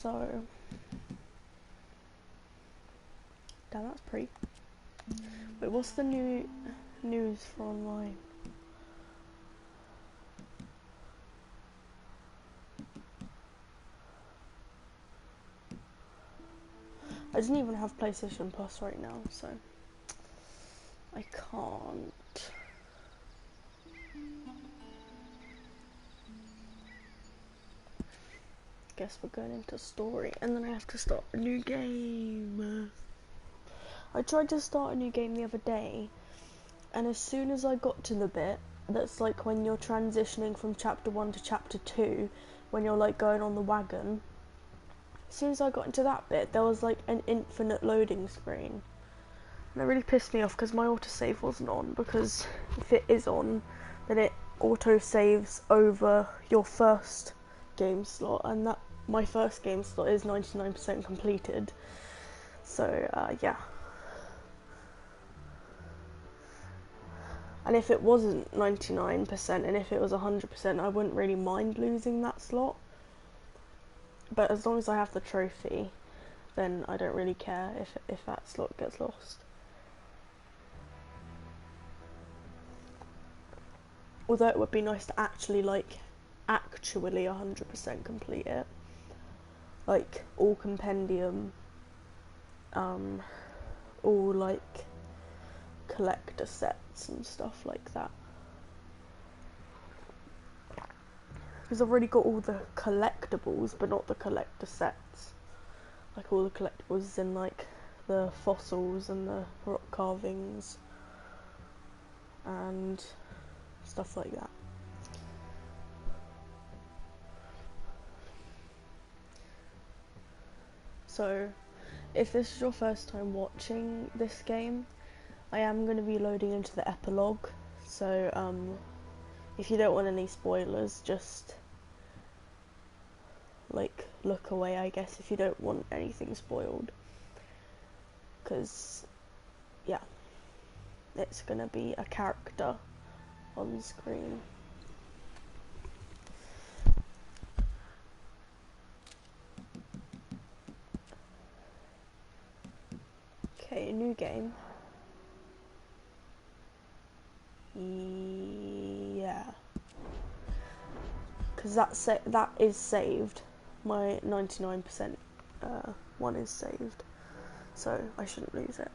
So, damn, that's pretty. Wait, what's the new news for online? I don't even have PlayStation Plus right now, so I can't. Guess we're going into story, and then I have to start a new game. I tried to start a new game the other day, and as soon as I got to the bit that's like when you're transitioning from chapter 1 to chapter 2, when you're like going on the wagon, as soon as I got into that bit, there was like an infinite loading screen. And that really pissed me off because my autosave wasn't on, because if it is on, then it auto-saves over your first game slot, and that my first game slot is 99% completed. So, yeah. And if it wasn't 99% and if it was 100%, I wouldn't really mind losing that slot. But as long as I have the trophy, then I don't really care if that slot gets lost. Although it would be nice to actually 100% complete it. Like, all compendium, all, like, collector sets and stuff like that. Because I've already got all the collectibles, but not the collector sets. Like, all the collectibles in, like, the fossils and the rock carvings and stuff like that. So, if this is your first time watching this game, I am going to be loading into the epilogue, so if you don't want any spoilers, just like look away, I guess, if you don't want anything spoiled, because yeah, it's going to be a character on screen. Okay, new game. Yeah, because that is saved. My 99% one is saved, so I shouldn't lose it.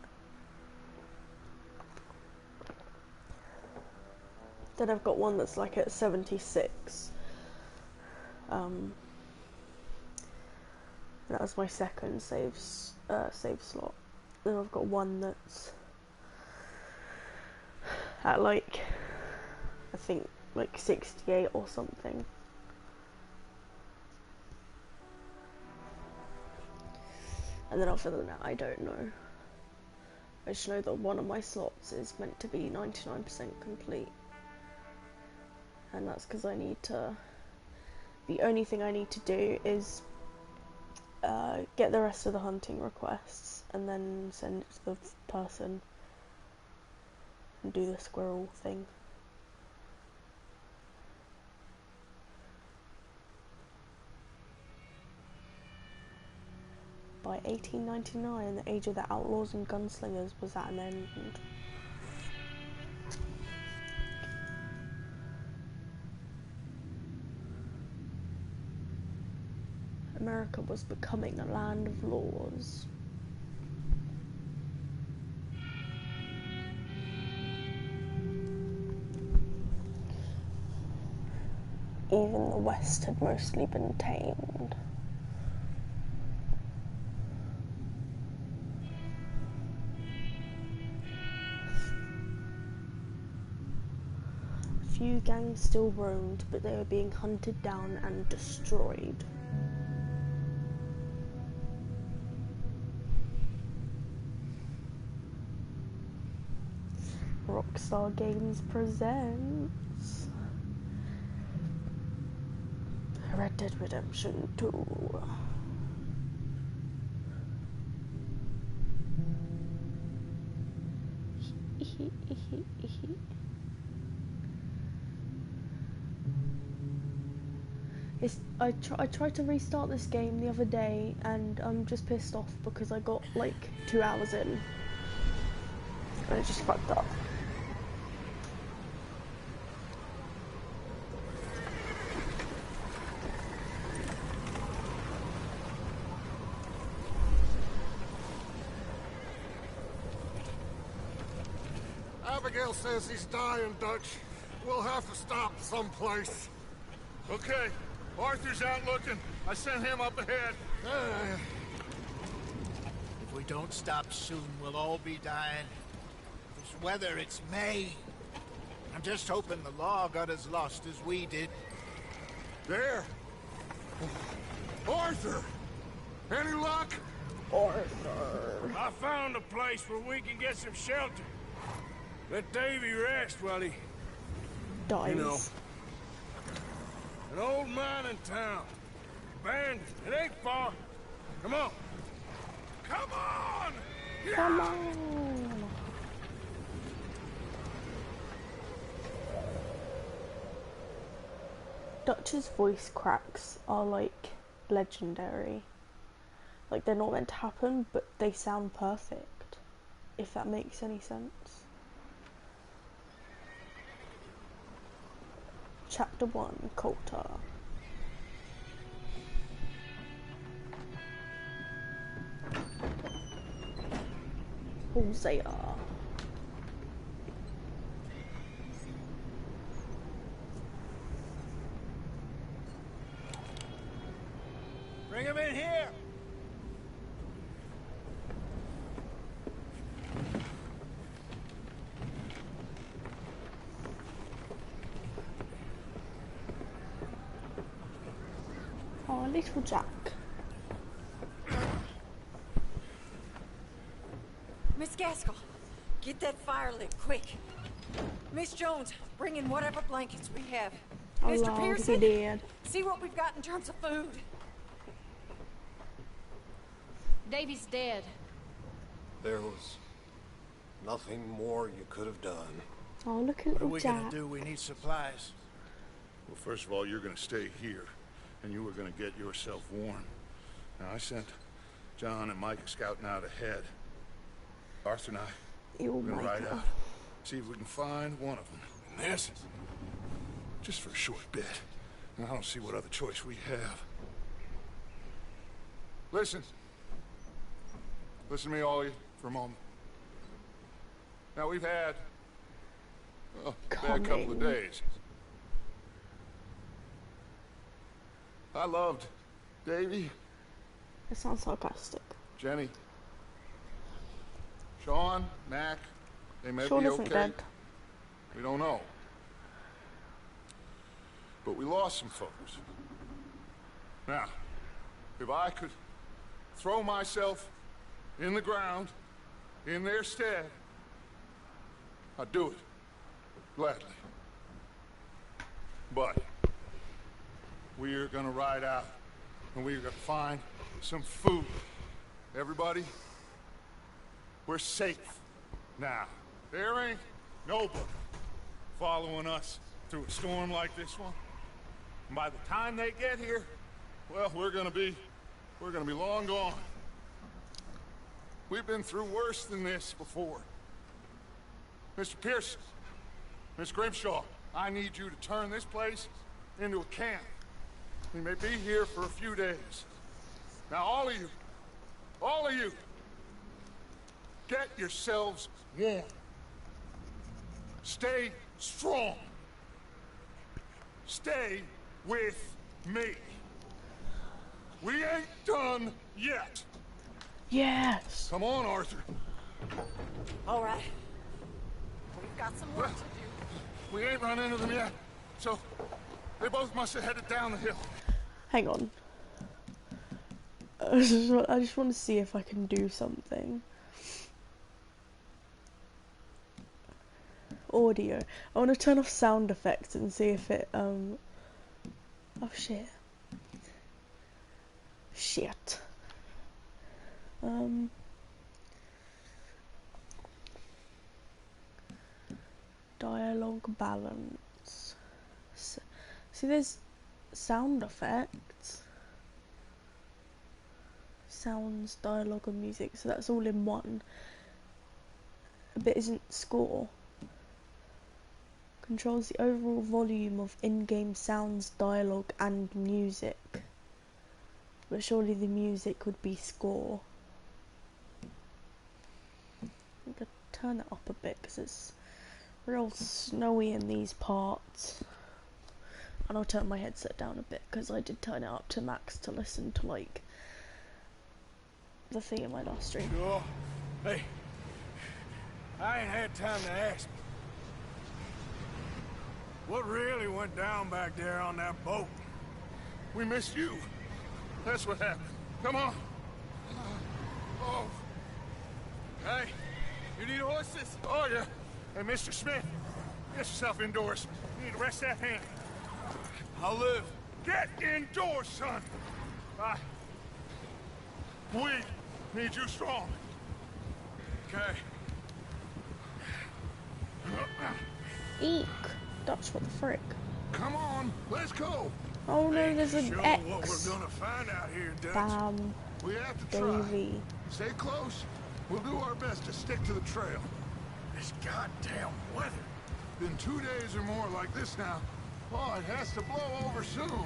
Then I've got one that's like at 76. That was my second save slot. Then I've got one that's at like, I think like 68 or something. And then other than that, I don't know. I just know that one of my slots is meant to be 99% complete. And that's because I need to... The only thing I need to do is get the rest of the hunting requests and then send it to the person and do the squirrel thing. By 1899, the age of the outlaws and gunslingers was at an end. America was becoming a land of laws. Even the West had mostly been tamed. Few gangs still roamed, but they were being hunted down and destroyed. Rockstar Games presents Red Dead Redemption 2. I tried to restart this game the other day, and I'm just pissed off because I got like 2 hours in, and it just fucked up. Abigail says he's dying, Dutch. We'll have to stop someplace. Okay, Arthur's out looking. I sent him up ahead. If we don't stop soon, we'll all be dying. This weather, it's May. I'm just hoping the law got as lost as we did. There! Arthur! Any luck? Arthur. I found a place where we can get some shelter. Let Davy rest while he... Dies. You know. An old mining town. Abandoned. It ain't far. Come on. Come on! Yeah! Come on. Dutch's voice cracks are like legendary. Like they're not meant to happen, but they sound perfect. If that makes any sense. Chapter 1, Coulter. Hosea. Bring him in here! Oh, little Jack. Miss Gaskell, get that fire lit, quick. Miss Jones, bring in whatever blankets we have. How Mr. long Pearson, he did. see what we've got in terms of food. Davy's dead. There was nothing more you could have done. Oh, look at What are little we Jack. gonna do? We need supplies. Well, first of all, you're gonna stay here, and you were gonna get yourself warm. Now, I sent John and Mike scouting out ahead. Arthur and I, Oh we're gonna my ride God. out, see if we can find one of them. And this, just for a short bit. And I don't see what other choice we have. Listen. Listen to me, all of you, for a moment. Now, we've had a bad couple of days. I loved Davy, It sounds sarcastic. Jenny, Sean, Mac. They may Sean be isn't okay. dead. We don't know. But we lost some folks. Now, if I could throw myself in the ground in their stead, I'd do it. Gladly. But we're gonna ride out and we're gonna find some food. Everybody, we're safe now. There ain't nobody following us through a storm like this one. And by the time they get here, well, we're gonna be long gone. We've been through worse than this before. Mr. Pearson, Miss Grimshaw, I need you to turn this place into a camp. We may be here for a few days. Now, all of you, get yourselves warm. Stay strong. Stay with me. We ain't done yet. Yes. Come on, Arthur. All right. We've got some work to do. We ain't run into them yet, so they both must have headed down the hill. Hang on. I just want to see if I can do something. Audio. I want to turn off sound effects and see if it, Oh shit. Shit. Dialogue balance. See, there's sound effects, sounds, dialogue and music, so that's all in one. But isn't score. Controls the overall volume of in-game sounds, dialogue and music. But surely the music would be score. I'm gonna turn it up a bit because it's real snowy in these parts. And I'll turn my headset down a bit because I did turn it up to max to listen to like the thing in my last stream. Sure. Hey, I ain't had time to ask. What really went down back there on that boat? We missed you. That's what happened. Come on. Oh. Hey, you need horses? Oh, yeah. Hey, Mr. Smith, get yourself indoors. You need to rest that hand. I'll live. Get indoors, son. We need you strong. Okay. Eek! That's what the frick. Come on, let's go. Oh no, there's an Sure X. what we're gonna find out here, Dutch. Bam, We have to try. Davey. Stay close. We'll do our best to stick to the trail. This goddamn weather. Been 2 days or more like this now. Oh, it has to blow over soon.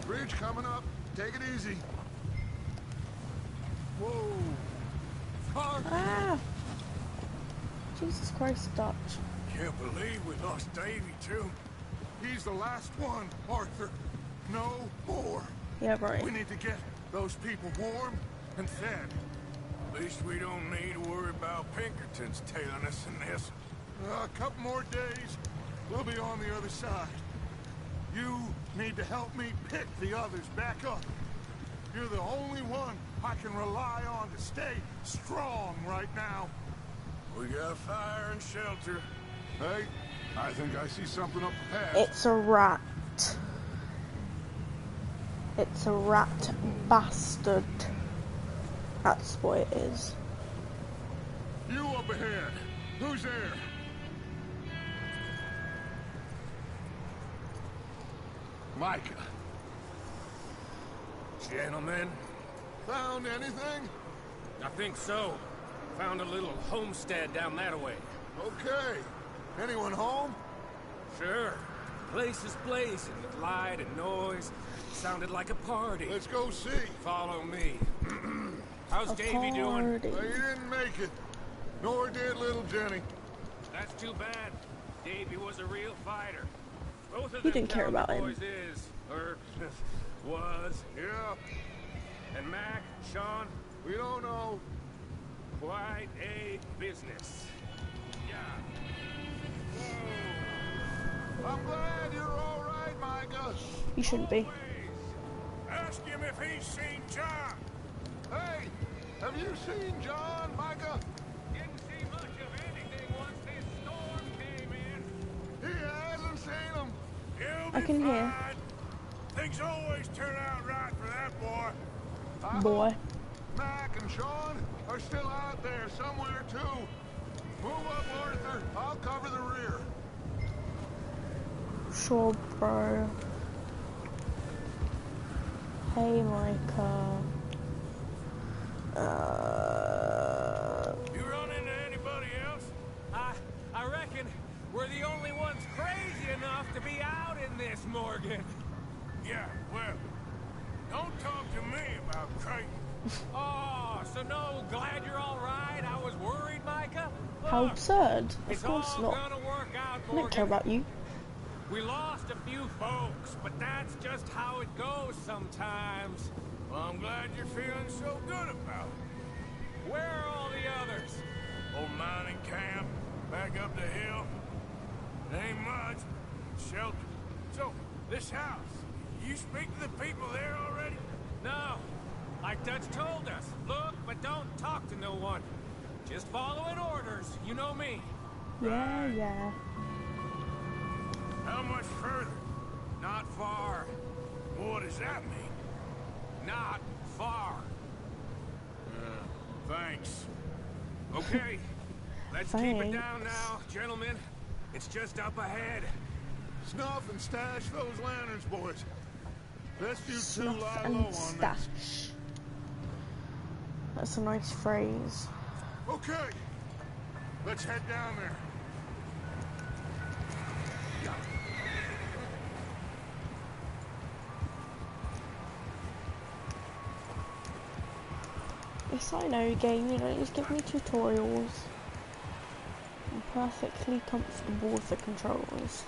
Bridge coming up. Take it easy. Whoa. Fuck. Ah! Jesus Christ, Dutch. Can't believe we lost Davy, too. He's the last one, Arthur. No more. Yeah, right. We need to get those people warm and fed. At least we don't need to worry about Pinkertons tailing us in this. A couple more days, we'll be on the other side. You need to help me pick the others back up. You're the only one I can rely on to stay strong right now. We got fire and shelter. Hey, I think I see something up the path. It's a rat. It's a rat bastard. That's what it is. You up ahead. Who's there? Micah. Gentlemen, Found anything? I think so. Found a little homestead down that way. Okay. Anyone home? Sure. Place is blazing with light and noise. Sounded like a party. Let's go see. Follow me. How's A Davy doing? party. Well, you didn't make it. Nor did little Jenny. That's too bad. Davy was a real fighter. Both of You them didn't care town about him. boys is, or was. Yeah, And Mac, Sean, we don't know. quite a business. Yeah. I'm glad you're all right, Micah. You shouldn't be. Ask him if he's seen John. Hey, have you seen John, Micah? Didn't see much of anything once this storm came in. He hasn't seen him. He'll be I can hear. fine. Things always turn out right for that boy. I Boy. hope Mac and Sean are still out there somewhere, too. Move up, Arthur. I'll cover the rear. Sure, bro. Hey, Micah. You run into anybody else? I reckon we're the only ones crazy enough to be out in this, Morgan. Yeah, well, don't talk to me about crazy. Oh, so no, glad you're all right. I was worried, Micah. How Look, absurd. Of it's course all not. gonna work out, I don't care Morgan. about you. We lost a few folks, but that's just how it goes sometimes. Well, I'm glad you're feeling so good about it. Where are all the others? Old mining camp, back up the hill. It ain't much. Shelter. So, this house, you speak to the people there already? No. Like Dutch told us. Look, but don't talk to no one. Just following orders. You know me. Yeah, yeah. How much further? Not far. What does that mean? Not far. Thanks. Okay. Let's keep it Thanks. down now, gentlemen. It's just up ahead. Snuff and stash those lanterns, boys. Best you two Snuff lie and low on this. stash. That's a nice phrase. Okay, let's head down there. Yes, I know, game. You don't just give me tutorials. I'm perfectly comfortable with the controls.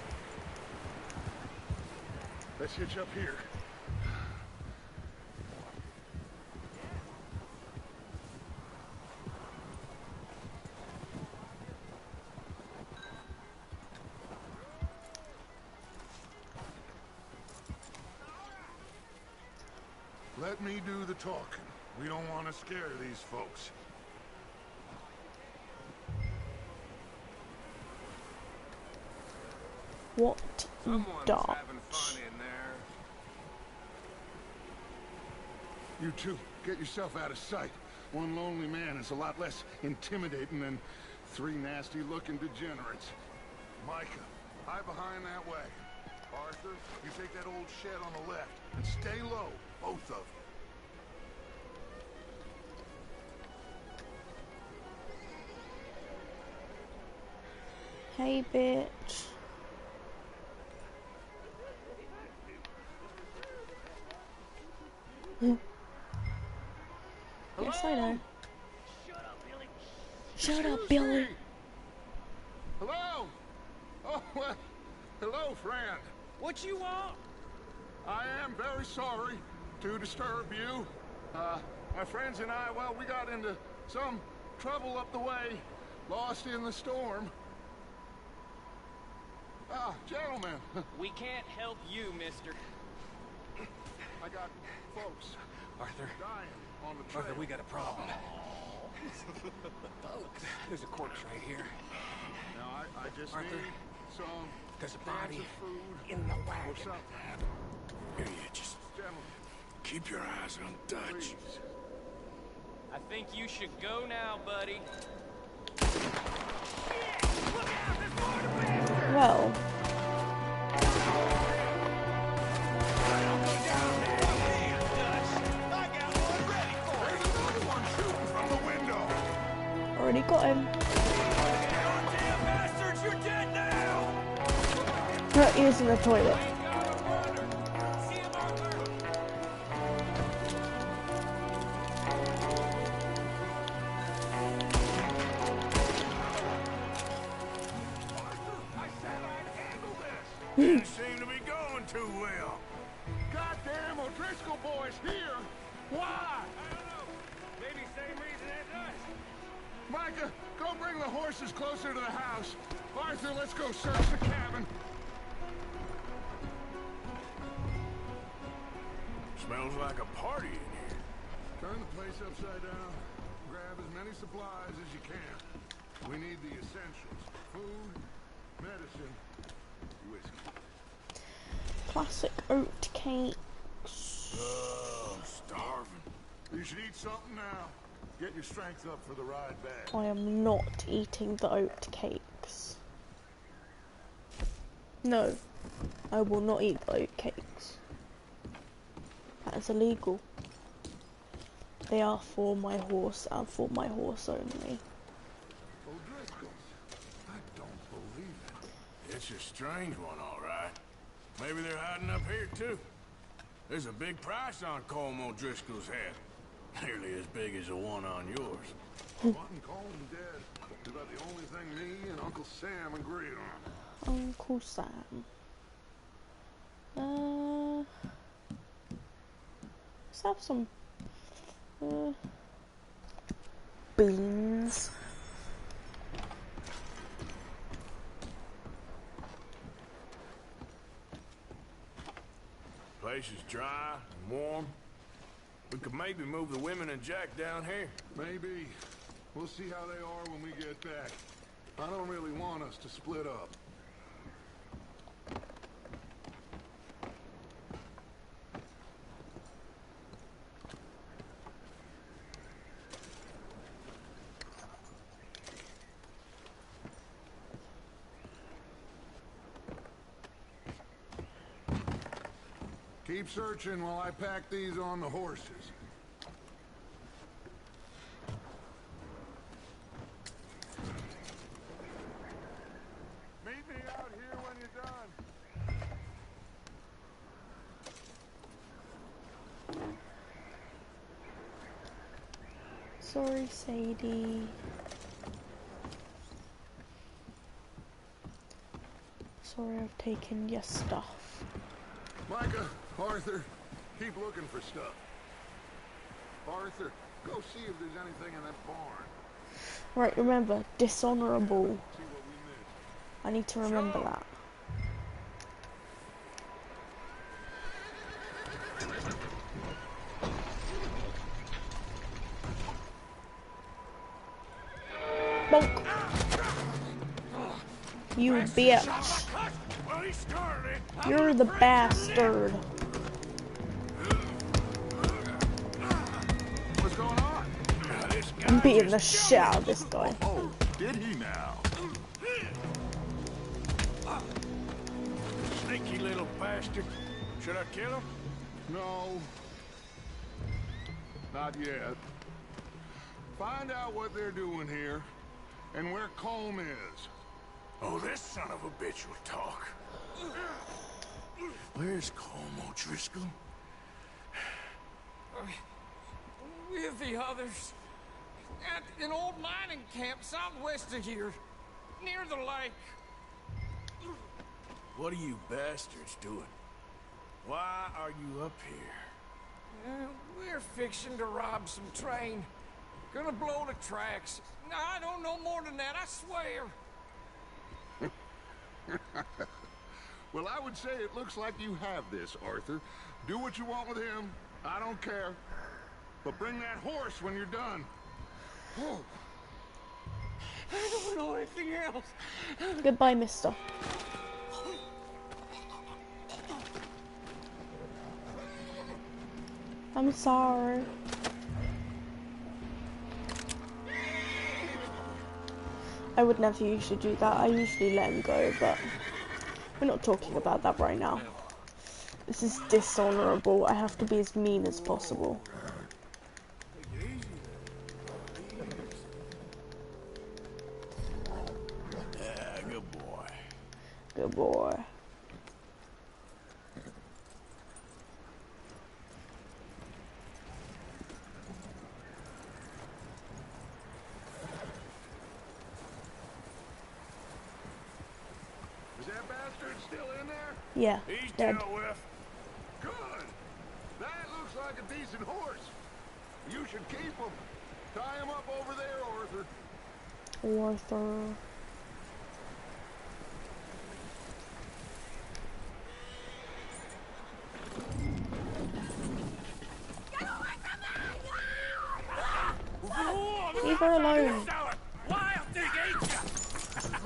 Let's hitch up here. Let me do the talking. We don't want to scare these folks. What Someone's dot? having fun in there. You two, get yourself out of sight. One lonely man is a lot less intimidating than three nasty-looking degenerates. Micah, hide behind that wagon. Arthur, you take that old shed on the left, and stay low, both of you. Hey, bitch. Yes, I know. Shut up, Billy. Hello? Oh, well, hello, friend. What you want? I am very sorry to disturb you. My friends and I, well, we got into some trouble up the way, lost in the storm. Ah, gentlemen. We can't help you, mister. I got folks Arthur. dying on the trail. Arthur, we got a problem. Folks. There's a corpse right here. Now, I just Arthur, need some there's a cans body of food in the or wagon. something. Here, you just Gentlemen, keep your eyes on Dutch. please. I think you should go now, buddy. Well, There's another one shooting from the window. already got him. He was in the toilet. Didn't seem to be going too well. Goddamn O'Driscoll boys here. Why? I don't know. Maybe same reason as us. Micah, go bring the horses closer to the house. Arthur, let's go search the cabin. Smells like a party in here. Turn the place upside down. Grab as many supplies as you can. We need the essentials. Food, medicine, whiskey. Classic oat cake. I'm starving. You should eat something now. Get your strength up for the ride back. I am not eating the oat cakes. No, I will not eat the oat cakes. That is illegal. They are for my horse and for my horse only. O'Driscoll's. I don't believe it. It's a strange one, all right. Maybe they're hiding up here, too. There's a big price on Colm O'Driscoll's head. Nearly as big as the one on yours. Wanting Colm dead is about the only thing me and Uncle Sam agreed on. Uncle Sam. Let's have some beans. Place is dry and warm. We could maybe move the women and Jack down here. Maybe. We'll see how they are when we get back. I don't really want us to split up. Keep searching while I pack these on the horses. Meet me out here when you're done. Sorry, Sadie. Sorry I've taken your stuff. Micah, Arthur, keep looking for stuff. Arthur, go see if there's anything in that barn. Right, remember, dishonourable. See what we missed. I need to remember that. Bonk. You bitch. You're the bastard. What's going on? I'm beating the shit out of this guy. Oh, did he now? Sneaky little bastard. Should I kill him? No. Not yet. Find out what they're doing here, and where Colm is. Oh, this son of a bitch will talk. Where's Colm O'Driscoll? With the others. At an old mining camp southwest of here. Near the lake. What are you bastards doing? Why are you up here? We're fixing to rob some train. Gonna blow the tracks. I don't know more than that, I swear. Well, I would say it looks like you have this, Arthur. Do what you want with him. I don't care. But bring that horse when you're done. Whoa. I don't know anything else. Goodbye, mister. I'm sorry. I would never usually do that. I usually let him go, but we're not talking about that right now. This is dishonourable. I have to be as mean as possible. Yeah, good boy. Good boy. Is that bastard still in there? Yeah, He's dead. dealt with. Good. That looks like a decent horse. You should keep him. Tie him up over there, Arthur. Arthur. Leave her alone. Why I think ain't ya?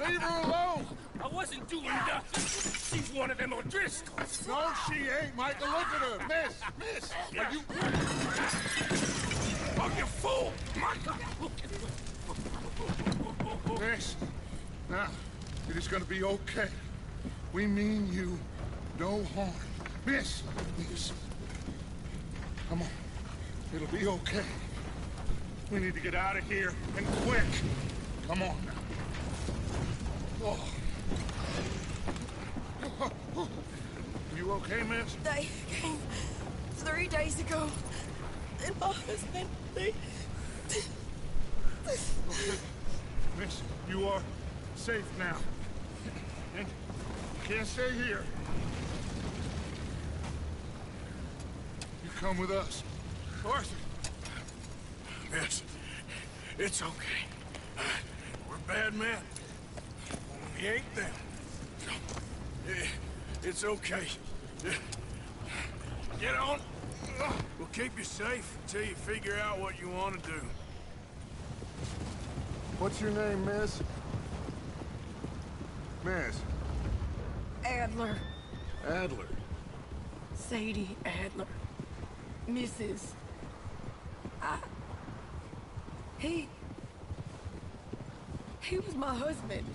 Leave her alone. I wasn't doing nothing. She's one of them O'Driscolls. No, she ain't, Micah. Look at her. Miss. Are you... Oh, you fool! Miss. Now, it is gonna be okay. We mean you no harm. Miss. Come on. It'll be okay. We need to get out of here, and quick. Come on now. Oh. You okay, miss? They came 3 days ago. And my husband, they... Okay. Miss, you are safe now. And you can't stay here. You come with us. Arthur. Miss, it's okay. We're bad men. We ain't them. It's okay. Get on. We'll keep you safe until you figure out what you want to do. What's your name, miss? Miss. Adler. Adler. Sadie Adler. Mrs. He was my husband.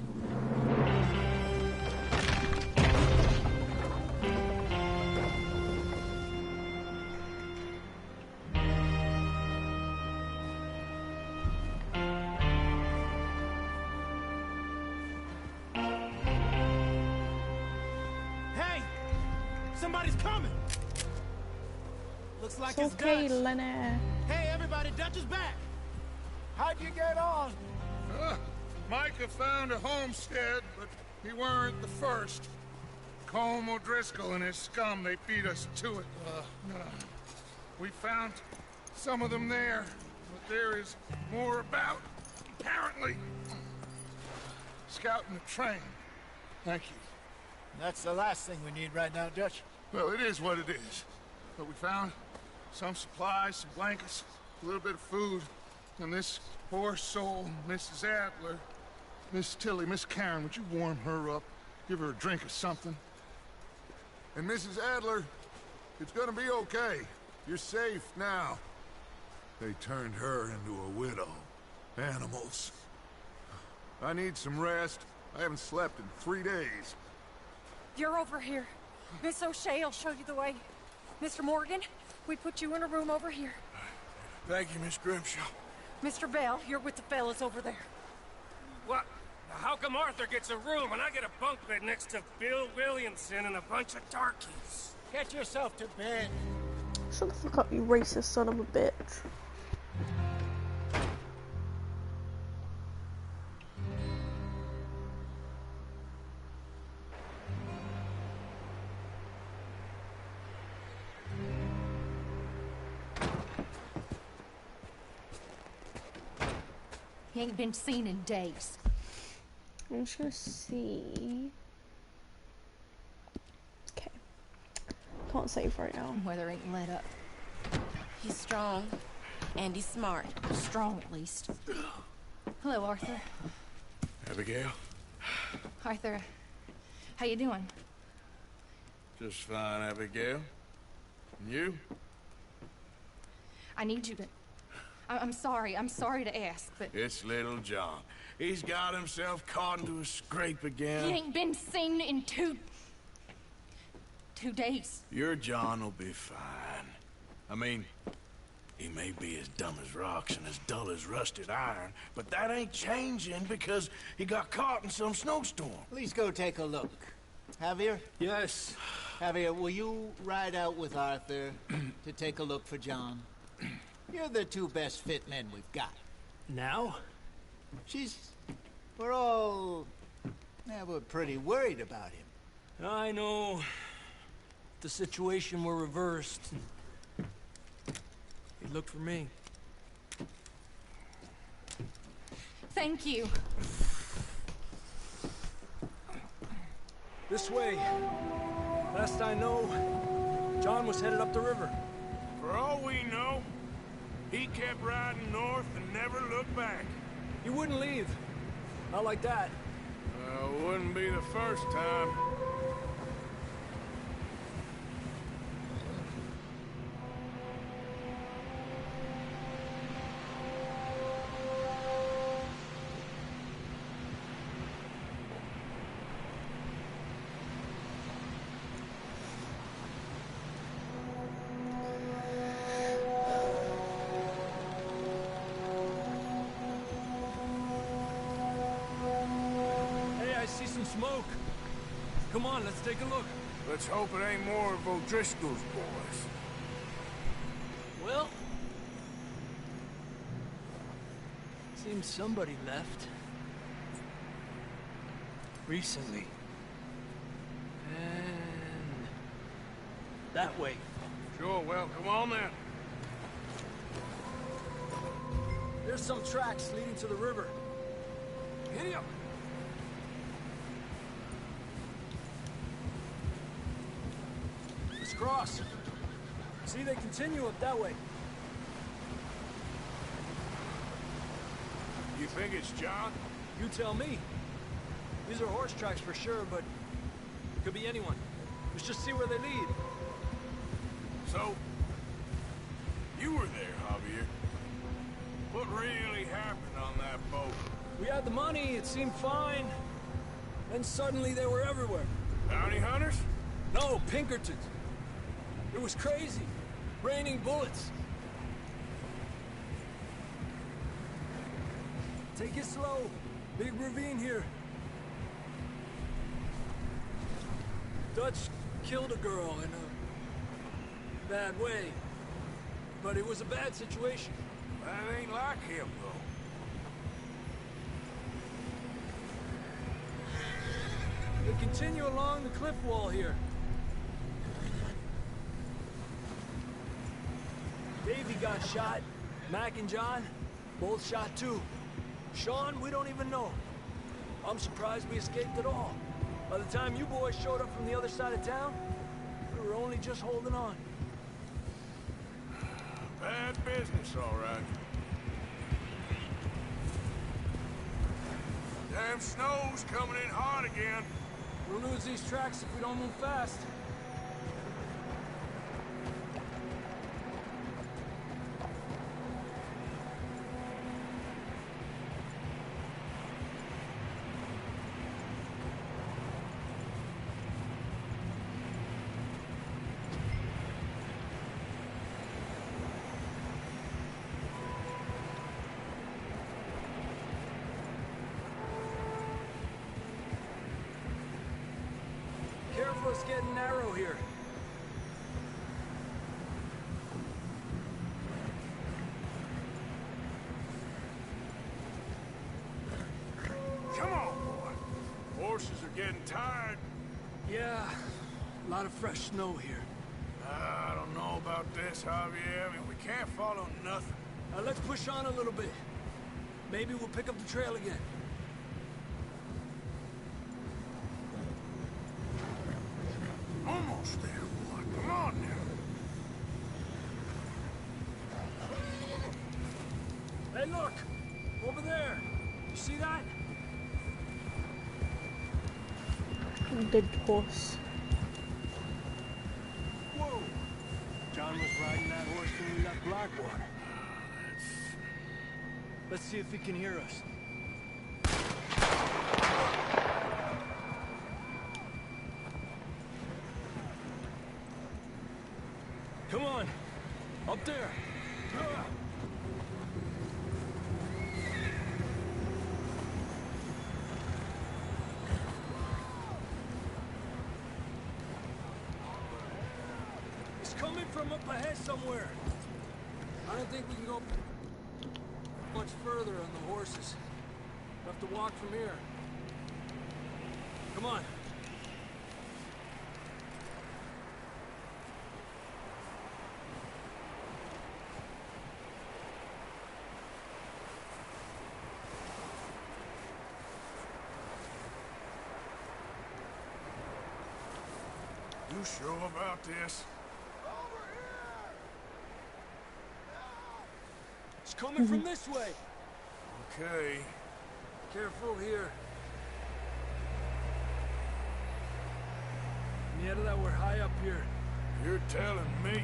Somebody's coming! Looks like It's it's okay, Dutch. Lenny. Hey, everybody, Dutch is back! How'd you get on? Micah found a homestead, but he weren't the first. Colm O'Driscoll and his scum, they beat us to it. We found some of them there, but there is more about, apparently. Scouting the train. Thank you. That's the last thing we need right now, Dutch. Well, it is what it is. But we found some supplies, some blankets, a little bit of food, and this poor soul, Mrs. Adler, Miss Tilly, Miss Karen, would you warm her up? Give her a drink or something? And Mrs. Adler, it's gonna be okay. You're safe now. They turned her into a widow. Animals. I need some rest. I haven't slept in 3 days. You're over here. Miss O'Shea will show you the way. Mr. Morgan, we put you in a room over here. Thank you, Miss Grimshaw. Mr. Bell, you're with the fellas over there. What? How come Arthur gets a room and I get a bunk bed next to Bill Williamson and a bunch of darkies? Get yourself to bed. Shut the fuck up, you racist son of a bitch. He ain't been seen in days. I'm just gonna see. Okay. Can't save right now. Weather ain't let up. He's strong, and he's smart. Strong, at least. Hello, Arthur. Abigail? Arthur, how you doing? Just fine, Abigail. And you? I need you to... I'm sorry to ask, but... It's little John. He's got himself caught into a scrape again. He ain't been seen in two days. Your John will be fine. I mean, he may be as dumb as rocks and as dull as rusted iron, but that ain't changing because he got caught in some snowstorm. Please go take a look. Javier? Yes. Javier, will you ride out with Arthur to take a look for John? You're the two best fit men we've got. Now? We're pretty worried about him. I know. The situation were reversed. He looked for me. Thank you. This way. Last I know, John was headed up the river. For all we know, he kept riding north and never looked back. He wouldn't leave. Not like that. Wouldn't be the first time. Smoke. Come on, let's take a look. Let's hope it ain't more of O'Driscoll's boys. Well, seems somebody left. Recently. And that way. Sure, well, come on then. There's some tracks leading to the river. Giddy up. Let's cross. See, they continue up that way. You think it's John? You tell me. These are horse tracks for sure, but it could be anyone. Let's just see where they lead. So, you were there, Javier. What really happened on that boat? We had the money, it seemed fine. Then suddenly they were everywhere. Bounty hunters? No, Pinkertons. It was crazy. Raining bullets. Take it slow. Big ravine here. Dutch, killed a girl in a bad way. But it was a bad situation. That ain't like him, though. We continue along the cliff wall here. Davey got shot. Mac and John, both shot too. Sean, we don't even know. I'm surprised we escaped at all. By the time you boys showed up from the other side of town, we were only just holding on. Bad business, all right. Damn snow's coming in hard again. We'll lose these tracks if we don't move fast. Careful, it's getting narrow here. Come on, boy. Horses are getting tired. Yeah, a lot of fresh snow here. I don't know about this, Javier. I mean, we can't follow nothing. Let's push on a little bit. Maybe we'll pick up the trail again. Almost there, boy. Come on now. Hey, look! Over there! You see that? Dead horse. Whoa! John was riding that horse when we left Blackwater. Let's see if he can hear us. Come on! Up there! It's coming from up ahead somewhere. I don't think we can go much further on the horses. We'll have to walk from here. Come on. You sure about this? It's coming from this way. Okay. Careful here. Nieta, that we're high up here. You're telling me.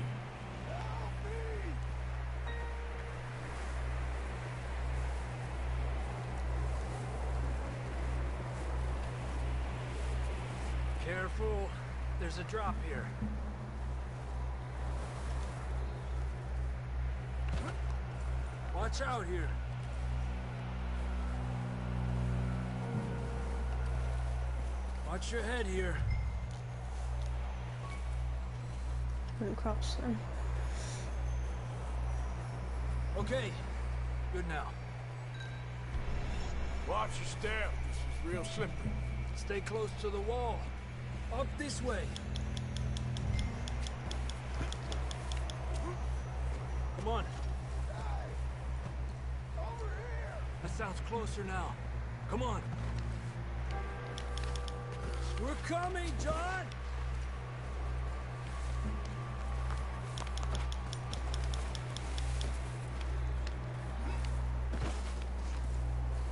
Careful. There's a drop here. Watch out here. Watch your head here. Wouldn't cross them. Okay. Good now. Watch your step. This is real slippery. Stay close to the wall. Up this way. Come on. That sounds closer now. Come on. We're coming, John!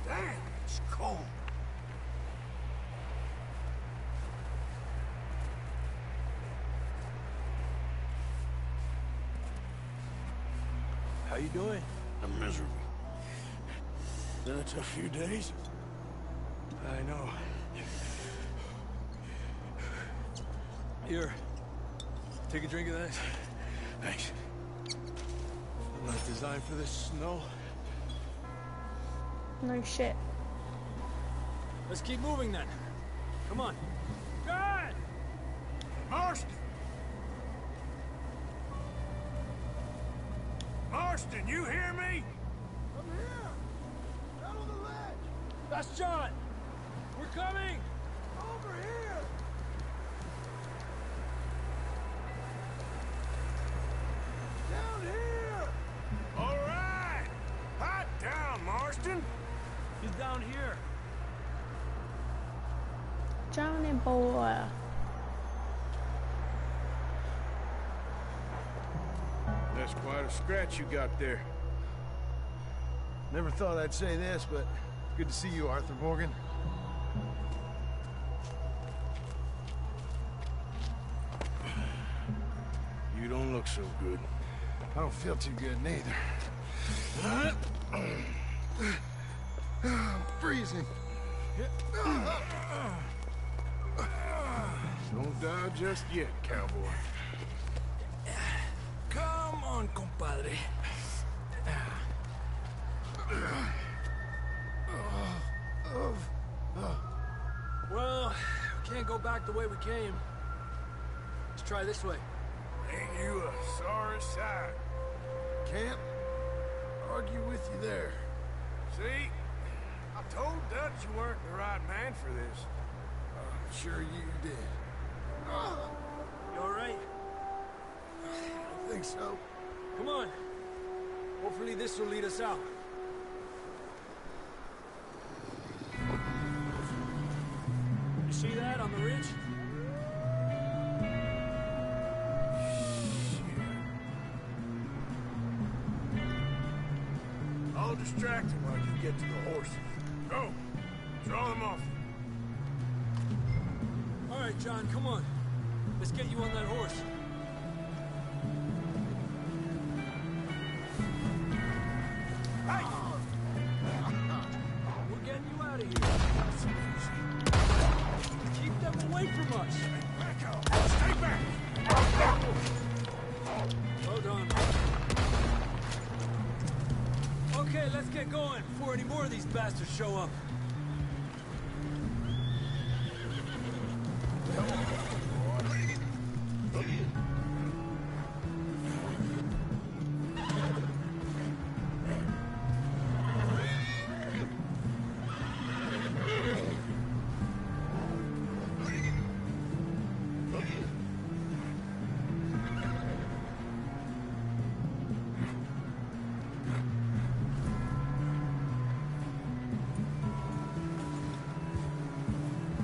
Damn, it's cold. How you doing? I'm miserable. Been a tough few days. I know. Here. Take a drink of that. Thanks. I'm not designed for this snow. No shit. Let's keep moving then. Come on. God! Marston! Marston, you hear me? I'm here! Down on the ledge! That's John! We're coming! Over here! Down here! All right! Hot down, Marston! He's down here. Johnny boy. That's quite a scratch you got there. Never thought I'd say this, but good to see you, Arthur Morgan. You don't look so good. I don't feel too good, neither. I'm freezing. Don't die just yet, cowboy. Come on, compadre. Well, we can't go back the way we came. Let's try this way. Ain't you a sorry sight? Can't argue with you there. See? I told Dutch you weren't the right man for this. I'm sure you did. You alright? I think so. Come on. Hopefully this will lead us out. You see that on the ridge? I'll distract him while you get to the horses. Go! Draw them off. All right, John, come on. Let's get you on that horse. Hey! We're getting you out of here. Keep them away from us. Back out! Stay back! Well done. Okay, let's get going before any more of these bastards show up.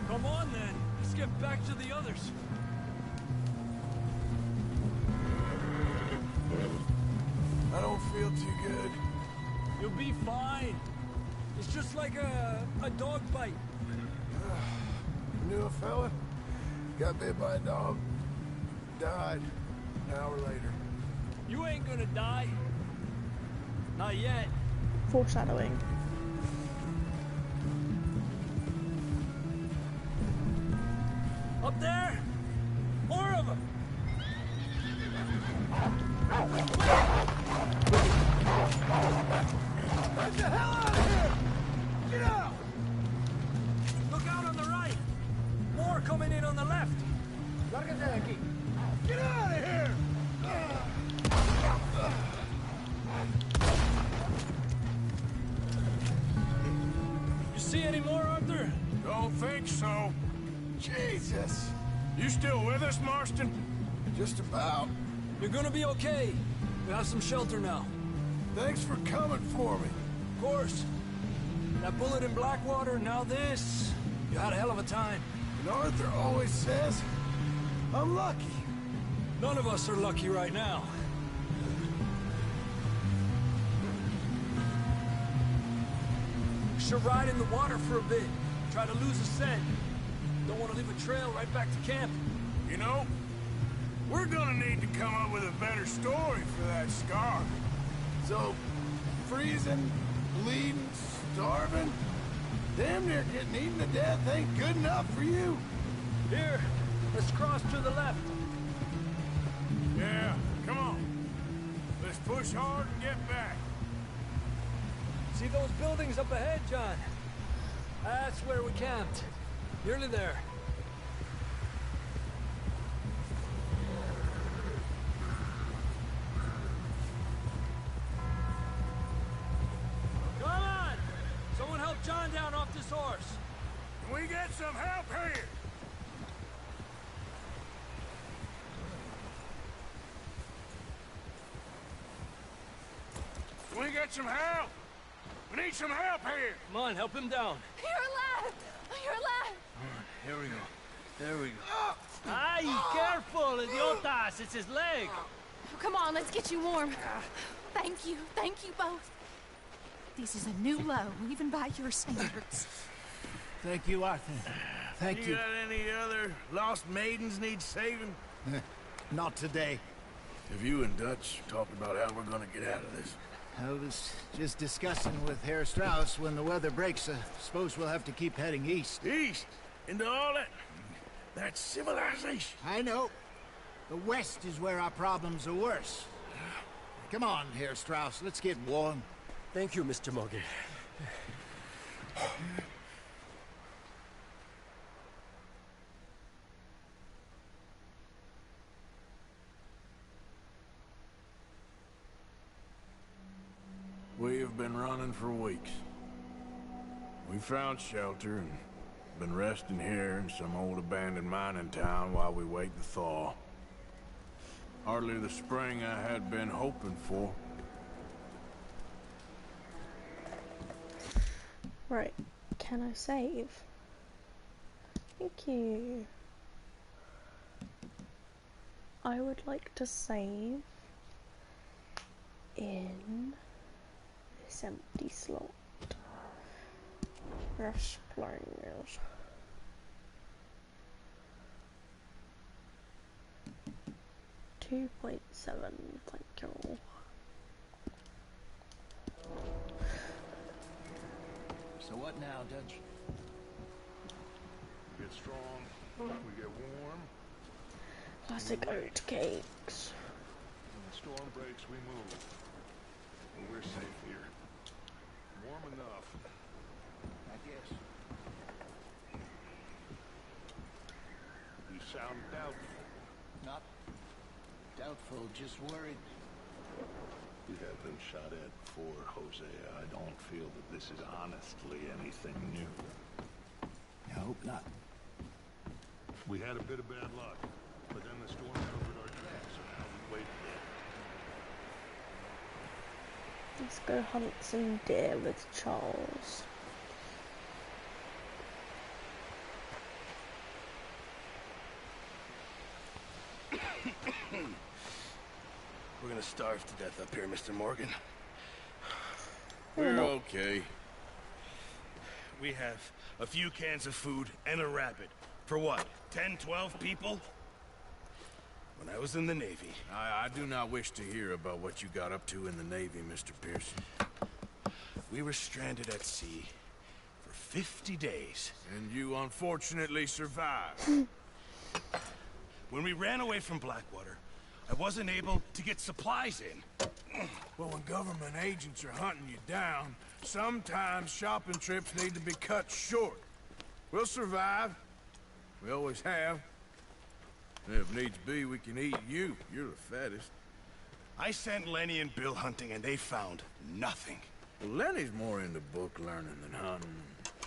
Come on, then. Let's get back to the others. I don't feel too good. You'll be fine. It's just like a dog bite. Knew a fella, got bit by a dog, died an hour later. You ain't gonna die. Not yet. Foreshadowing. Up there? More of them! Get the hell out of here! Get out! Look out on the right! More coming in on the left! Lárgate de aquí! Get out of here! You see any more, Arthur? Don't think so. Jesus! You still with us, Marston? Just about. You're gonna be okay. We have some shelter now. Thanks for coming for me. Of course. That bullet in Blackwater, now this. You had a hell of a time. And Arthur always says, I'm lucky. None of us are lucky right now. We should ride in the water for a bit. Try to lose a scent. Don't want to leave a trail right back to camp. You know, we're gonna need to come up with a better story for that scar. So, freezing, bleeding, starving, damn near getting eaten to death ain't good enough for you. Here, let's cross to the left. Yeah, come on. Let's push hard and get back. See those buildings up ahead, John? That's where we camped. Nearly there. this horse. Can we get some help here? Can we get some help? We need some help here. Come on, help him down. You're alive! You're alive! Here we go. There we go. Ay, careful, idiotas! It's his leg. Come on, let's get you warm. Thank you both. This is a new low, even by your standards. Thank you, Arthur. Thank you. You got any other lost maidens need saving? Not today. Have you and Dutch talked about how we're gonna get out of this? I was just discussing with Herr Strauss when the weather breaks. Suppose we'll have to keep heading east. East? Into all that civilization? I know. The west is where our problems are worse. Come on, Herr Strauss, let's get warm. Thank you, Mr. Morgan. We have been running for weeks. We found shelter and been resting here in some old abandoned mining town while we wait the thaw. Hardly the spring I had been hoping for. Right, can I save? Thank you. I would like to save in this empty slot. Yes, please. .7, thank you. So what now, Dutch? We get strong, we get warm. Classic oat cakes. When the storm breaks, we move. And we're safe here. Warm enough. I guess. You sound doubtful. Not doubtful, just worried. You have been shot at before, Hosea. I don't feel that this is honestly anything new. I hope not. We had a bit of bad luck, but then the storm covered our tracks, so now we wait again. Let's go hunt some deer with Charles. We're gonna starve to death up here, Mr. Morgan. We're okay. We have a few cans of food and a rabbit. For what, 10, 12 people? When I was in the Navy... I do not wish to hear about what you got up to in the Navy, Mr. Pearson. We were stranded at sea for 50 days. And you unfortunately survived. When we ran away from Blackwater, I wasn't able to get supplies in. Well, when government agents are hunting you down, sometimes shopping trips need to be cut short. We'll survive. We always have. And if needs be, we can eat you. You're the fattest. I sent Lenny and Bill hunting, and they found nothing. Well, Lenny's more into book learning than hunting.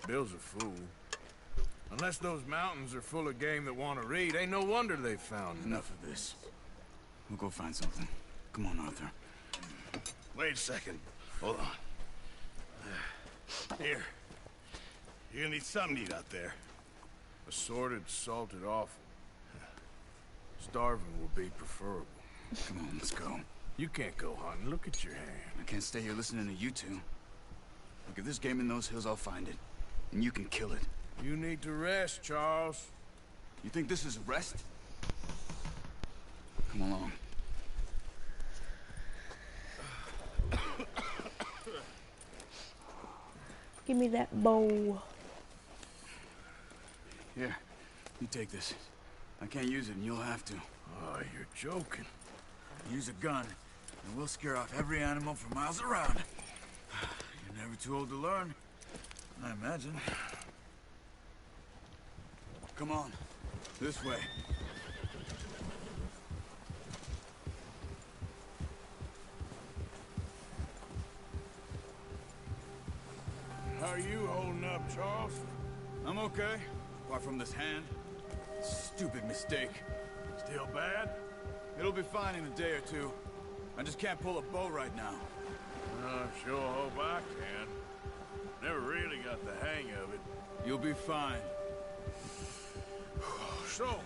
Bill's a fool. Unless those mountains are full of game that want to read, ain't no wonder they found Enough of this. We'll go find something. Come on, Arthur. Wait a second. Hold on. Here. You're gonna need something to eat out there. Assorted, salted offal. Starving will be preferable. Come on, let's go. You can't go hunting. Look at your hand. I can't stay here listening to you two. Look, if there's game in those hills, I'll find it. And you can kill it. You need to rest, Charles. You think this is a rest? Come along. Give me that bowl. Here, you take this. I can't use it, and you'll have to. Oh, you're joking. Use a gun, and we'll scare off every animal for miles around. You're never too old to learn, I imagine. Come on, this way. All How are you holding up, Charles? I'm okay, apart from this hand. Stupid mistake. Still bad? It'll be fine in a day or two. I just can't pull a bow right now. I sure hope I can. Never really got the hang of it. You'll be fine. So,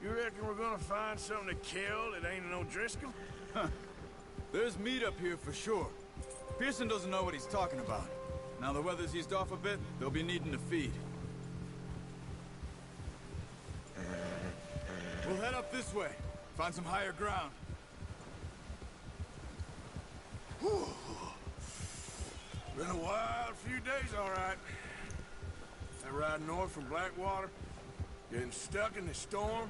you reckon we're gonna find something to kill that ain't no Driscoll? Huh. There's meat up here for sure. Pearson doesn't know what he's talking about. Now the weather's eased off a bit, they'll be needing to feed. We'll head up this way. Find some higher ground. Whew. Been a wild few days, all right. That ride north from Blackwater, getting stuck in the storm,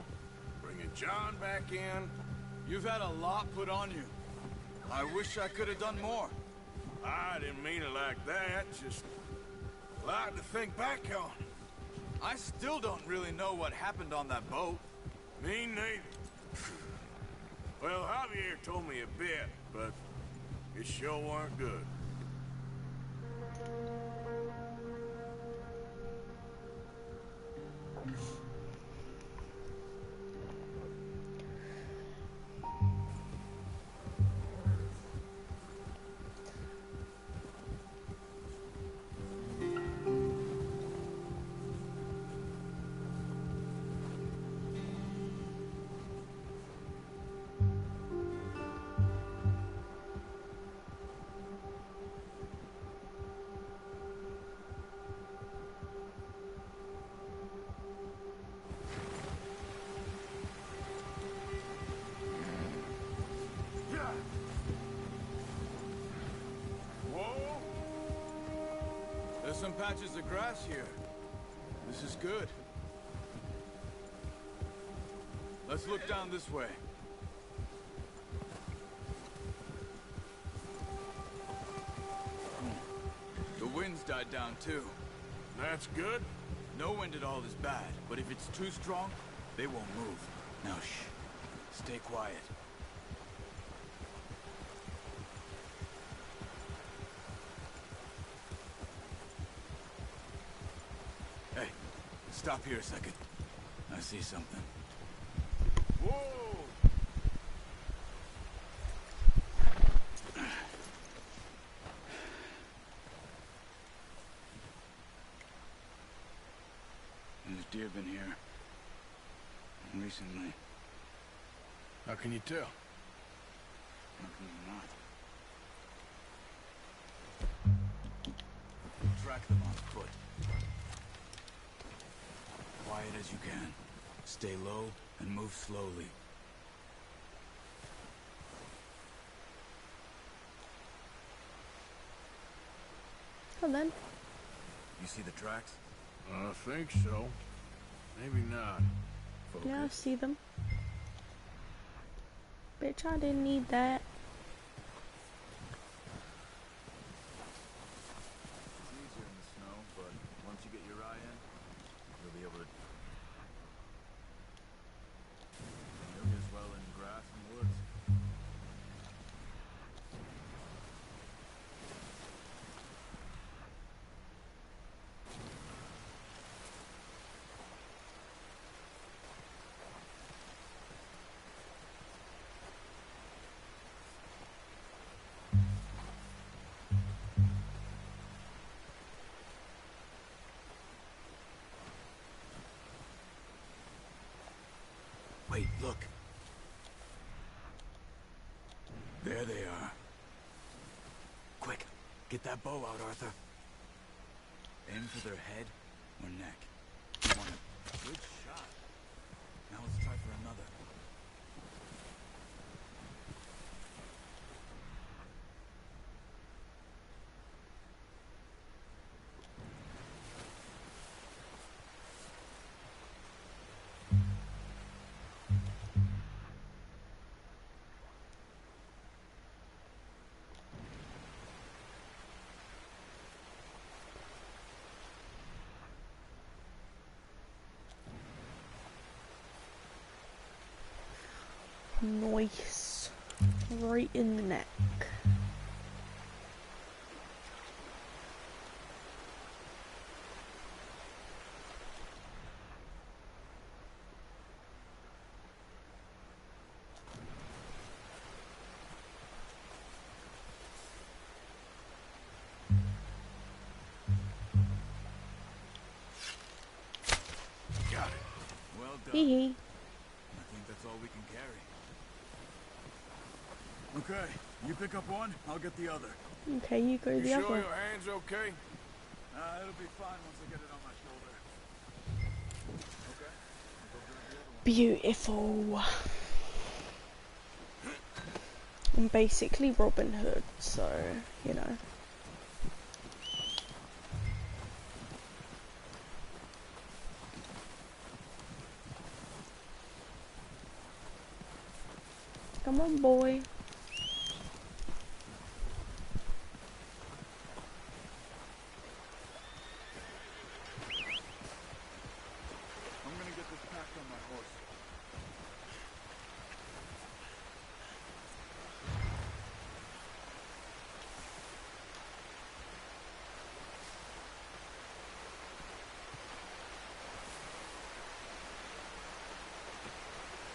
bringing John back in. You've had a lot put on you. I wish I could have done more. I didn't mean it like that, just a lot to think back on. I still don't really know what happened on that boat. Me neither. Well, Javier told me a bit, but it sure weren't good. There's some patches of grass here. This is good. Let's look down this way. The wind's died down too. That's good. No wind at all is bad, but if it's too strong, they won't move. Now shh. Stay quiet. Hey, stop here a second. I see something. Whoa! There's deer been here. Recently. How can you tell? How can you not? Track them on foot. Quiet as you can. Stay low and move slowly. Well then. You see the tracks? I think so. Maybe not. Focus. Yeah, I see them. Bitch, I didn't need that. It's easier in the snow, but once you get your eye in, you'll be able to... You'll be as well in grass and woods. Wait, look. There they are. Quick, get that bow out, Arthur. Aim for their head or neck. You want a good shot. Now let's try for another. Nice. Right in the neck. Hee hee. I think that's all we can carry. Okay, you pick up one, I'll get the other. Okay, you go the other. Sure your hand's okay? It'll be fine once I get it on my shoulder. Okay. Beautiful. I'm basically Robin Hood, so, you know. Come on, boy. I'm gonna get this packed on my horse.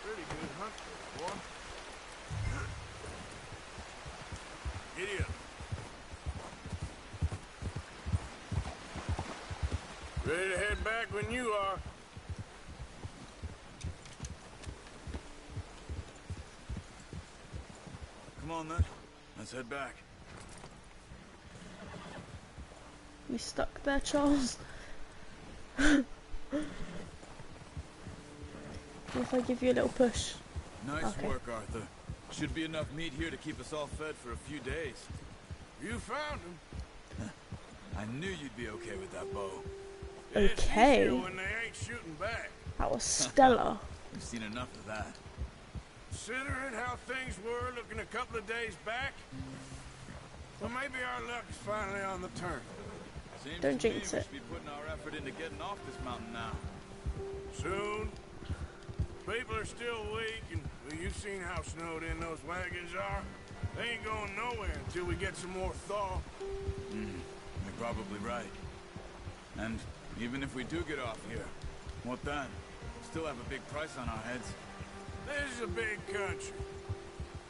Pretty good hunt for one. Idiot. Ready to head back when you are. Come on then, let's head back. You stuck there, Charles? If I give you a little push. Nice Okay. work, Arthur. Should be enough meat here to keep us all fed for a few days. You found him. I knew you'd be okay with that bow. It's Okay. easier when they ain't shooting back. That was stellar. We've seen enough of that. Considering how things were looking a couple of days back, well, maybe our luck is finally on the turn. Seems Don't to me jinx we it. should be putting our effort into getting off this mountain now. Soon. People are still weak, and well, you've seen how snowed in those wagons are. They ain't going nowhere until we get some more thaw. You're probably right. And even if we do get off here, what then? Still have a big price on our heads. This is a big country.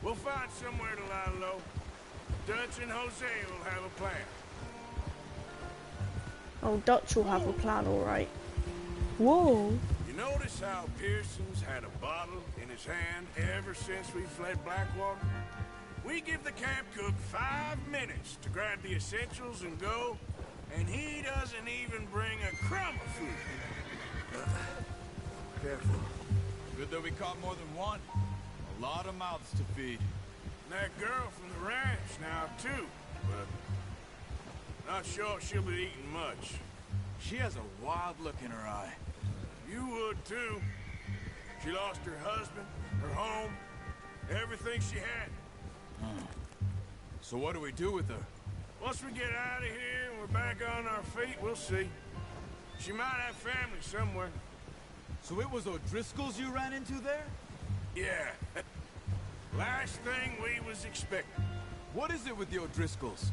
We'll find somewhere to lie low. Dutch and Jose will have a plan. Oh, Dutch will have a plan, alright. Whoa. You notice how Pearson's had a bottle in his hand ever since we fled Blackwater? We give the camp cook 5 minutes to grab the essentials and go, and he doesn't even bring a crumb of food. Careful. Good that we caught more than one. A lot of mouths to feed. And that girl from the ranch now, too, but not sure she'll be eating much. She has a wild look in her eye. You would, too. She lost her husband, her home, everything she had. So what do we do with her? Once we get out of here and we're back on our feet, we'll see. She might have family somewhere. So it was O'Driscoll's you ran into there? Yeah. Last thing we was expecting. What is it with the O'Driscolls?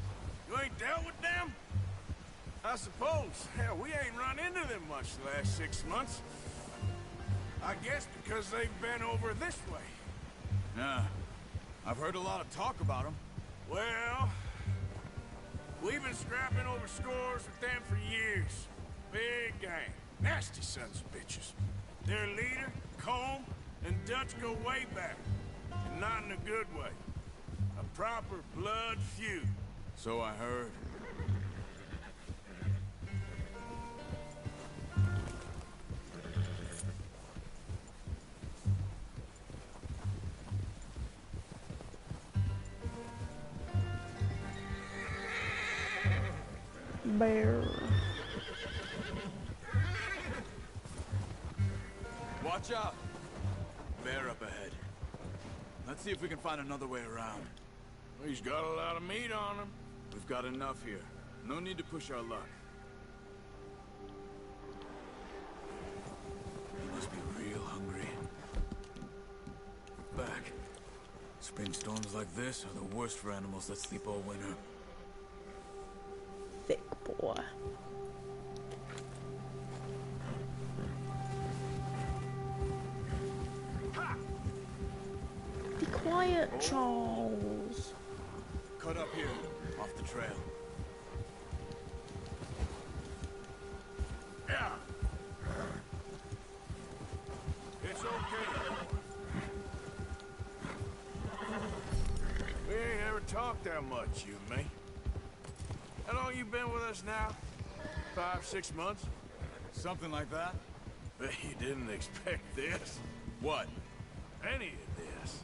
You ain't dealt with them? I suppose. Hell, we ain't run into them much the last 6 months. I guess because they've been over this way. Yeah. I've heard a lot of talk about them. Well, we've been scrapping over scores with them for years. Big gang. Nasty sons of bitches. Their leader, Combe, and Dutch go way back. And not in a good way. A proper blood feud. So I heard. Bear. Watch out! Bear up ahead. Let's see if we can find another way around. He's got a lot of meat on him. We've got enough here. No need to push our luck. He must be real hungry. Back. Spring storms like this are the worst for animals that sleep all winter. Thick boy. Be quiet, Charles. Cut up here, off the trail. Yeah. It's okay. We ain't ever talked that much, you and me. How long you been with us now? 5, 6 months? Something like that? Bet you didn't expect this. What? Any of this.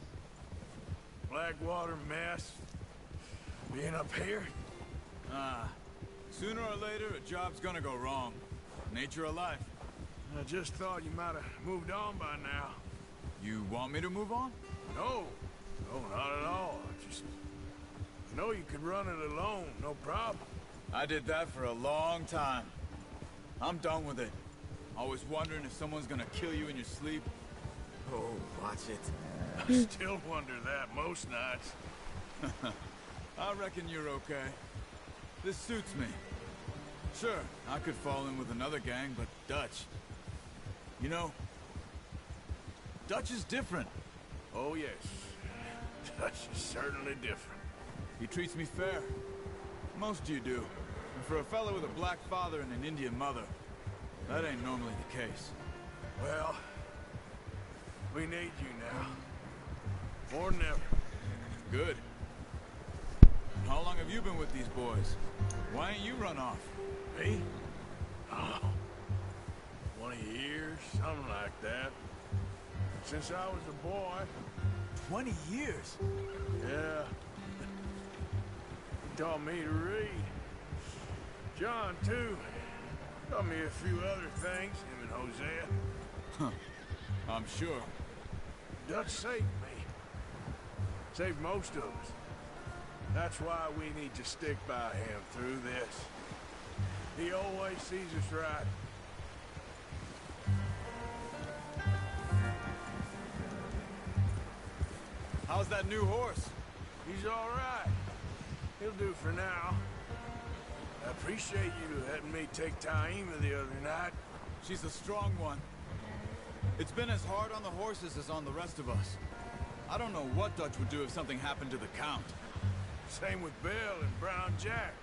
Blackwater mess. Being up here? Sooner or later, a job's gonna go wrong. Nature of life. I just thought you might have moved on by now. You want me to move on? No. No, not at all. I know you could run it alone, no problem. I did that for a long time. I'm done with it. Always wondering if someone's gonna kill you in your sleep. Oh, watch it. I still wonder that most nights. I reckon you're okay. This suits me. Sure, I could fall in with another gang, but Dutch... You know, Dutch is different. Oh, yes. Dutch is certainly different. He treats me fair. Most of you do. And for a fellow with a black father and an Indian mother, that ain't normally the case. Well, we need you now. More than ever. Good. How long have you been with these boys? Why ain't you run off? Me? Oh, 20 years, something like that. Since I was a boy. 20 years? Yeah. He taught me to read. John, too. Taught me a few other things, him and Hosea. Huh. I'm sure. Dutch saved me. Saved most of us. That's why we need to stick by him through this. He always sees us right. How's that new horse? He's all right. He'll do for now. I appreciate you letting me take Taima the other night. She's a strong one. It's been as hard on the horses as on the rest of us. I don't know what Dutch would do if something happened to the Count. Same with Bill and Brown Jack.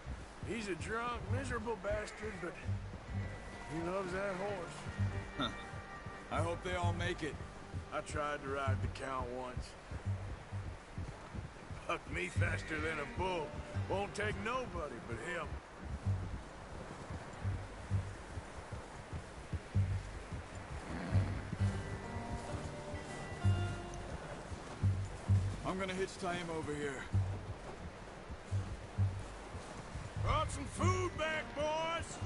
He's a drunk, miserable bastard, but he loves that horse. Huh. I hope they all make it. I tried to ride the Count once. Bucked me faster than a bull. Won't take nobody but him. I'm gonna hitch Taima over here. Brought some food back, boys!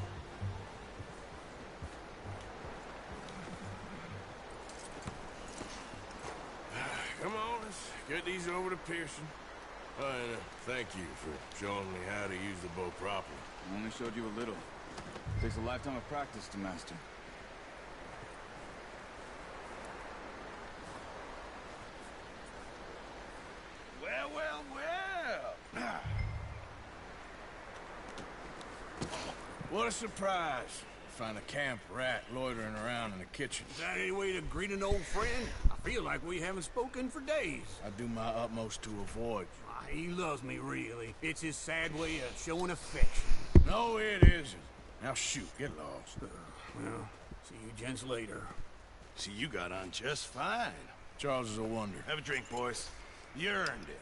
Come on, let's get these over to Pearson. And thank you for showing me how to use the bow properly. I only showed you a little. Takes a lifetime of practice to master. Well, well, well. What a surprise. Find a camp rat loitering around in the kitchen. Is that any way to greet an old friend? I feel like we haven't spoken for days. I do my utmost to avoid you. He loves me, really. It's his sad way of showing affection. No, it isn't. Now shoot, get lost. Well, see you gents later. See, you got on just fine. Charles is a wonder. Have a drink, boys. You earned it.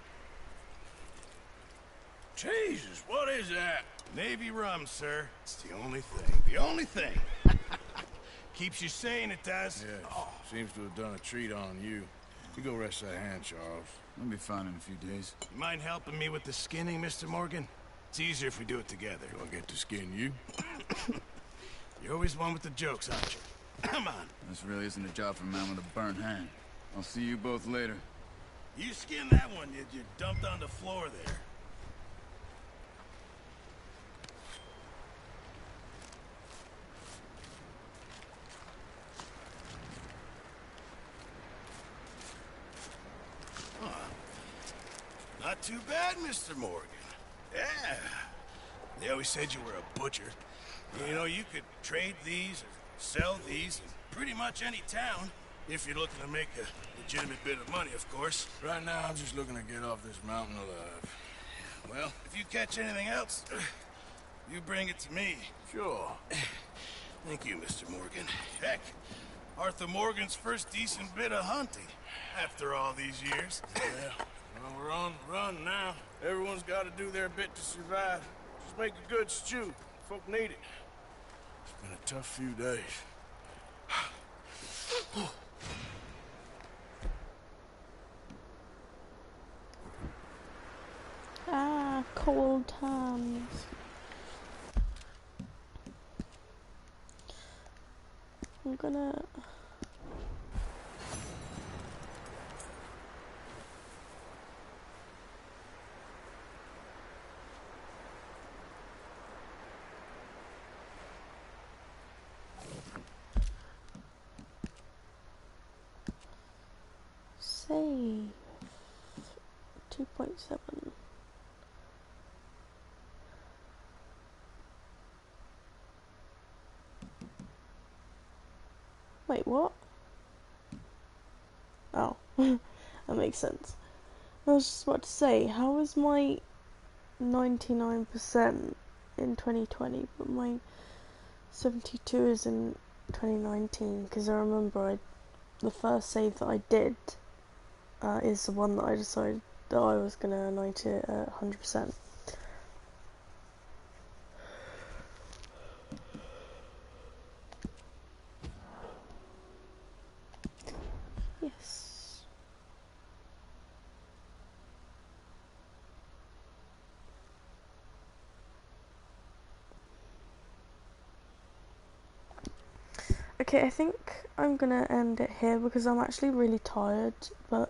Jesus, what is that? Navy rum, sir. It's the only thing. The only thing. Keeps you sane, it does. Yes. Oh. Seems to have done a treat on you. You go rest that hand, Charles. I'll be fine in a few days. You mind helping me with the skinning, Mr. Morgan? It's easier if we do it together. Do I get to skin you? You're always one with the jokes, aren't you? Come on. This really isn't a job for a man with a burnt hand. I'll see you both later. You skinned that one you dumped on the floor there. Not too bad, Mr. Morgan. Yeah. They always said you were a butcher. You know, you could trade these or sell these in pretty much any town, if you're looking to make a legitimate bit of money, of course. Right now, I'm just looking to get off this mountain alive. Well, if you catch anything else, you bring it to me. Sure. Thank you, Mr. Morgan. Heck, Arthur Morgan's first decent bit of hunting after all these years. Yeah, well, we're on the run now. Everyone's got to do their bit to survive. Just make a good stew. Folk need it. It's been a tough few days. Ah, cold hands. I'm gonna... Save 2.7. Wait, what? Oh, that makes sense. I was just about to say, how is my 99% in 2020, but my 72 is in 2019? Because I remember the first save that I did is the one that I decided that I was going to 90 it at 100%. Yes. Okay, I think I'm gonna end it here because I'm actually really tired, but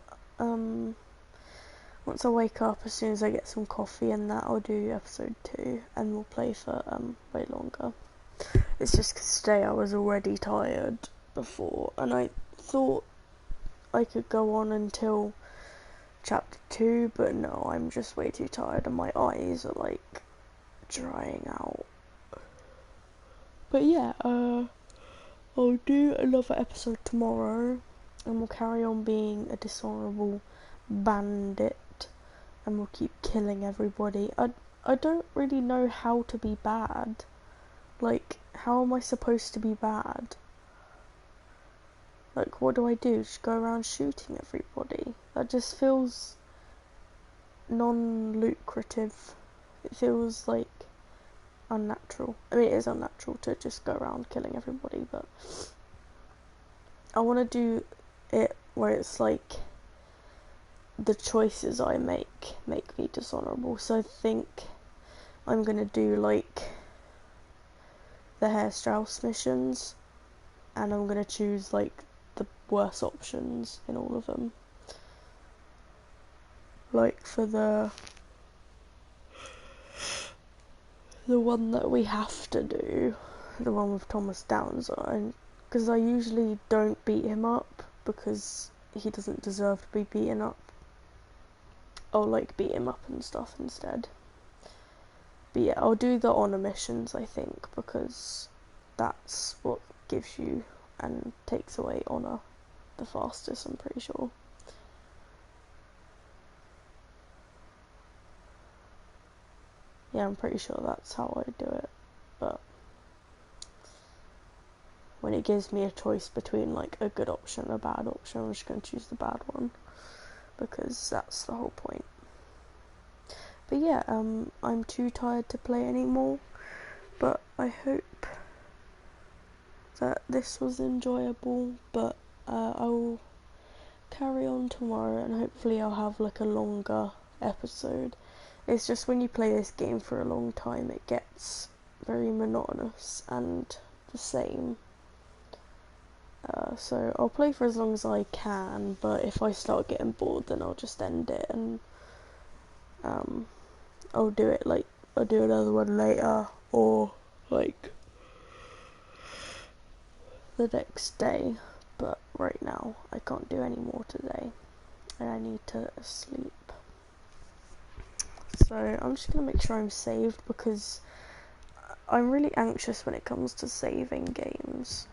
once I wake up, as soon as I get some coffee and that, I'll do episode 2 and we'll play for way longer. It's just because today I was already tired before and I thought I could go on until chapter 2, but no, I'm just way too tired and my eyes are like drying out. But yeah, I'll do another episode tomorrow and we'll carry on being a dishonourable bandit and we'll keep killing everybody. I don't really know how to be bad. Like, how am I supposed to be bad? Like, what do I do? Just go around shooting everybody? That just feels non-lucrative. It feels like unnatural. I mean, it is unnatural to just go around killing everybody, but I want to do it where it's like the choices I make me dishonourable. So I think I'm gonna do like the Herr Strauss missions and I'm gonna choose like the worst options in all of them. Like for the one that we have to do, the one with Thomas Downs, because I usually don't beat him up because he doesn't deserve to be beaten up. I'll like beat him up and stuff instead. But yeah, I'll do the honour missions, I think, because that's what gives you and takes away honour the fastest, I'm pretty sure. Yeah, I'm pretty sure that's how I do it, but when it gives me a choice between like a good option and a bad option, I'm just going to choose the bad one, because that's the whole point. But yeah, I'm too tired to play anymore, but I hope that this was enjoyable, but I will carry on tomorrow and hopefully I'll have like a longer episode. It's just when you play this game for a long time it gets very monotonous and the same. So I'll play for as long as I can, but if I start getting bored then I'll just end it and I'll do another one later or like the next day, but right now I can't do any more today and I need to sleep. So I'm just going to make sure I'm saved because I'm really anxious when it comes to saving games.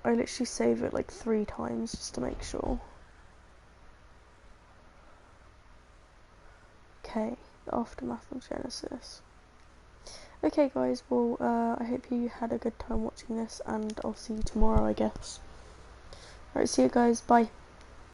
I literally save it like 3 times just to make sure. Okay, the aftermath of Genesis. Okay guys, well I hope you had a good time watching this and I'll see you tomorrow, I guess. Alright, see you guys. Bye.